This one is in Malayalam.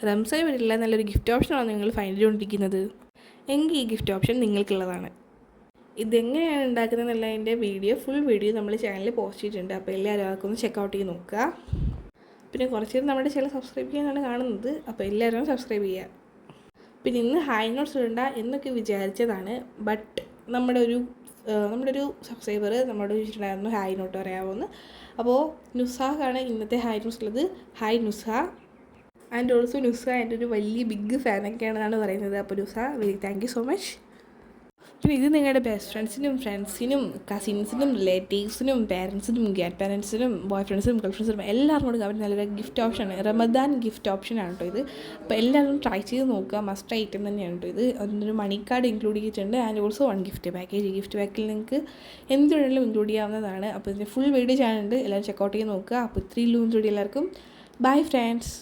റംസാൻ വരില്ല നല്ലൊരു ഗിഫ്റ്റ് ഓപ്ഷനാണ് നിങ്ങൾ ഫൈൻഡ് ചെയ്തുകൊണ്ടിരിക്കുന്നത് എങ്കിൽ ഈ ഗിഫ്റ്റ് ഓപ്ഷൻ നിങ്ങൾക്കുള്ളതാണ്. ഇതെങ്ങനെയാണ് ഉണ്ടാക്കുന്നത് എന്നുള്ളതിൻ്റെ ഫുൾ വീഡിയോ നമ്മൾ ചാനലിൽ പോസ്റ്റ് ചെയ്തിട്ടുണ്ട്. അപ്പോൾ എല്ലാവരും അതൊക്കെ ഒന്ന് ചെക്കൗട്ട് ചെയ്ത് നോക്കുക. പിന്നെ കുറച്ച് നേരം നമ്മുടെ ചാനൽ സബ്സ്ക്രൈബ് ചെയ്യാനാണ് കാണുന്നത്. അപ്പോൾ എല്ലാവരും സബ്സ്ക്രൈബ് ചെയ്യുക. പിന്നെ ഇന്ന് ഹൈ നോട്ട്സ് ഇടണ്ട എന്നൊക്കെ വിചാരിച്ചതാണ്. ബട്ട് നമ്മുടെ ഒരു സബ്സ്ക്രൈബർ നമ്മളോട് ചോദിച്ചിട്ടുണ്ടായിരുന്നു ഹൈ നോട്ട് പറയാമോന്ന്. അപ്പോൾ നുസാഹാണ് ഇന്നത്തെ ഹൈ നോട്ട്സ് ഉള്ളത്. Hi Nusa. And also Nusa എൻ്റെ ഒരു വലിയ ബിഗ് ഫാനൊക്കെയാണെന്നാണ് പറയുന്നത്. അപ്പോൾ Nusa very thank you so much. പിന്നെ ഇത് നിങ്ങളുടെ ബെസ്റ്റ് ഫ്രണ്ട്സിനും കസിൻസിനും റിലേറ്റീവ്സിനും പാരൻസിനും ഗ്രാൻഡ് പാരൻസിനും ബോയ് ഫ്രണ്ട്സിനും ഗേൾ ഫ്രണ്ട്സിനും എല്ലാവർക്കും കൊടുക്കുക. അവർ നല്ലൊരു ഗിഫ്റ്റ് ഓപ്ഷനാണ്. റമദാൻ ഗിഫ്റ്റ് ഓപ്ഷനാണ് കേട്ടോ ഇത്. അപ്പോൾ എല്ലാവരും ട്രൈ ചെയ്ത് നോക്കുക. മസ്റ്റ് ഐറ്റം തന്നെയാണ് കേട്ടോ ഇത്. അതിനൊരു മണി കാർഡ് ഇൻക്ലൂഡ് ചെയ്തിട്ടുണ്ട്. And also 1 gift package. ഈ ഗിഫ്റ്റ് പാക്കിൽ നിങ്ങൾക്ക് എന്ത് വേണമെങ്കിലും ഇൻക്ലൂഡ് ചെയ്യാവുന്നതാണ്. അപ്പോൾ ഇതിൻ്റെ ഫുൾ വീഡിയോ ചാനലുണ്ട്. എല്ലാവരും ചെക്കൗട്ട് ചെയ്ത് നോക്കുക. അപ്പോൾ ഇത്രയും വീഡിയോ എല്ലാവർക്കും ബൈ ഫ്രണ്ട്സ്.